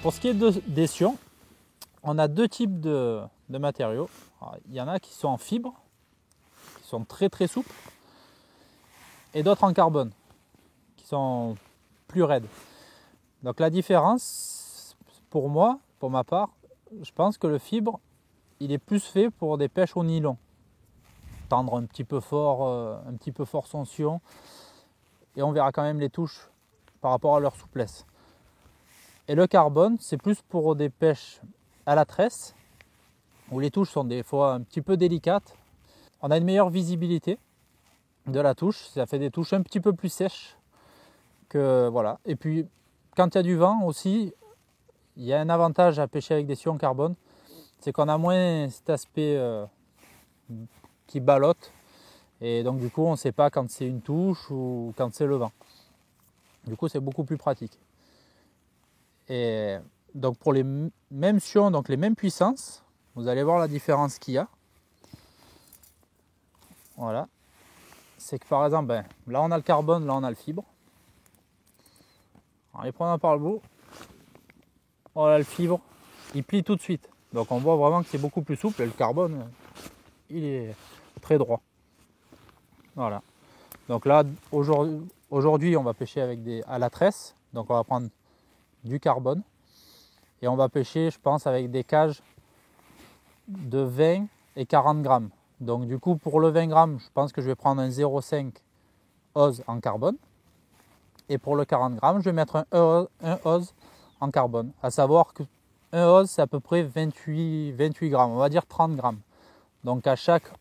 Pour ce qui est des sions, on a deux types de matériaux. Alors, il y en a qui sont en fibre, qui sont très très souples, et d'autres en carbone, qui sont plus raides. Donc la différence, pour moi, pour ma part, je pense que le fibre, il est plus fait pour des pêches au nylon. Tendre un petit peu fort son sion, et on verra quand même les touches par rapport à leur souplesse. Et le carbone, c'est plus pour des pêches à la tresse, où les touches sont des fois un petit peu délicates. On a une meilleure visibilité de la touche, ça fait des touches un petit peu plus sèches que voilà. Et puis quand il y a du vent aussi, il y a un avantage à pêcher avec des sions carbone, c'est qu'on a moins cet aspect qui ballotte, et donc du coup on ne sait pas quand c'est une touche ou quand c'est le vent. Du coup c'est beaucoup plus pratique. Et donc pour les mêmes sions, donc les mêmes puissances, vous allez voir la différence qu'il y a. Voilà. C'est que par exemple, là on a le carbone, là on a le fibre. En les prenant par le bout, voilà le fibre, il plie tout de suite. Donc on voit vraiment que c'est beaucoup plus souple, et le carbone, il est très droit. Voilà. Donc là, aujourd'hui on va pêcher avec à la tresse. Donc on va prendre du carbone. Et on va pêcher, je pense, avec des cages de 20 et 40 grammes. Donc du coup, pour le 20 grammes, je pense que je vais prendre un 0,5 ose en carbone. Et pour le 40 grammes, je vais mettre un ose en carbone. À savoir que un ose, c'est à peu près 28 grammes, on va dire 30 grammes. Donc à chaque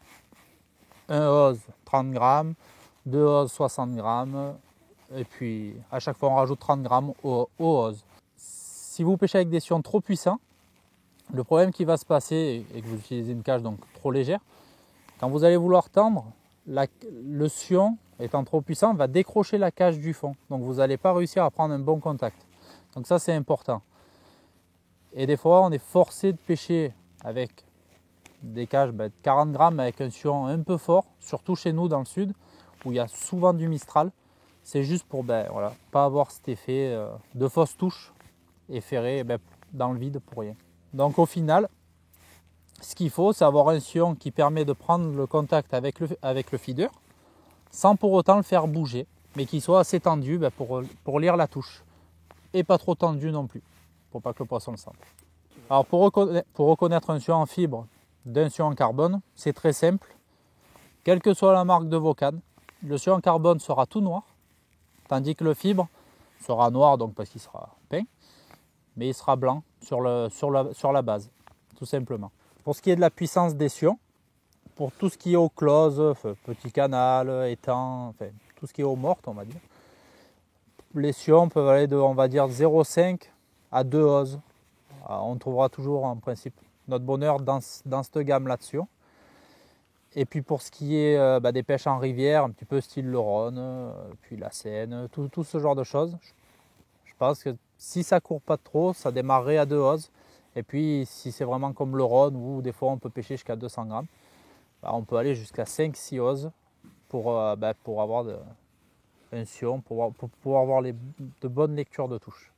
un ose, 30 grammes, deux oses, 60 grammes. Et puis à chaque fois, on rajoute 30 grammes au ose. Si vous pêchez avec des sions trop puissants, le problème qui va se passer, et que vous utilisez une cage donc trop légère, quand vous allez vouloir tendre, le sion étant trop puissant va décrocher la cage du fond. Donc vous n'allez pas réussir à prendre un bon contact. Donc ça c'est important. Et des fois on est forcé de pêcher avec des cages de 40 grammes avec un sion un peu fort, surtout chez nous dans le sud où il y a souvent du mistral. C'est juste pour voilà, pas avoir cet effet de fausse touche et ferrer dans le vide pour rien. Donc au final, ce qu'il faut, c'est avoir un sion qui permet de prendre le contact avec le feeder sans pour autant le faire bouger, mais qui soit assez tendu pour lire la touche. Et pas trop tendu non plus, pour pas que le poisson le sente. Alors pour reconnaître un sion en fibre d'un sion en carbone, c'est très simple. Quelle que soit la marque de vos cannes, le sion en carbone sera tout noir, tandis que le fibre sera noir donc parce qu'il sera peint, mais il sera blanc sur la base, tout simplement. Pour ce qui est de la puissance des sions, pour tout ce qui est eau close, petit canal, étang, enfin, tout ce qui est eau morte, on va dire, les sions peuvent aller de, on va dire, 0,5 à 2 oses. Alors, on trouvera toujours en principe notre bonheur dans cette gamme là-dessus. Et puis pour ce qui est des pêches en rivière, un petit peu style le Rhône, puis la Seine, tout ce genre de choses, je pense que si ça court pas trop, ça démarrerait à 2 oses. Et puis si c'est vraiment comme le Rhône, où des fois on peut pêcher jusqu'à 200 grammes, on peut aller jusqu'à 5-6 oses pour avoir un sion, pour pouvoir avoir de bonnes lectures de touche.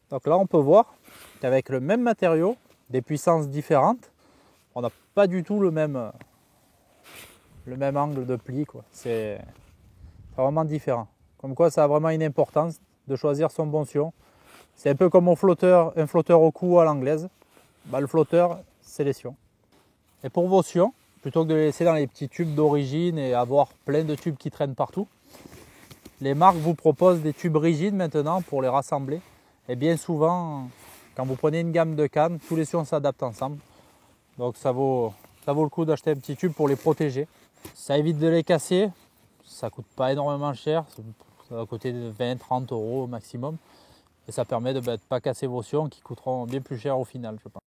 Donc là on peut voir qu'avec le même matériau, des puissances différentes, on n'a pas du tout le même angle de pli, quoi. C'est vraiment différent. Comme quoi ça a vraiment une importance de choisir son bon sion. C'est un peu comme un flotteur au cou à l'anglaise. Le flotteur, c'est les sions. Et pour vos sions, plutôt que de les laisser dans les petits tubes d'origine et avoir plein de tubes qui traînent partout, les marques vous proposent des tubes rigides maintenant pour les rassembler. Et bien souvent, quand vous prenez une gamme de cannes, tous les sions s'adaptent ensemble. Donc ça vaut le coup d'acheter un petit tube pour les protéger. Ça évite de les casser, ça coûte pas énormément cher, ça va coûter 20-30 € au maximum. Et ça permet de ne pas casser vos sions qui coûteront bien plus cher au final, je pense.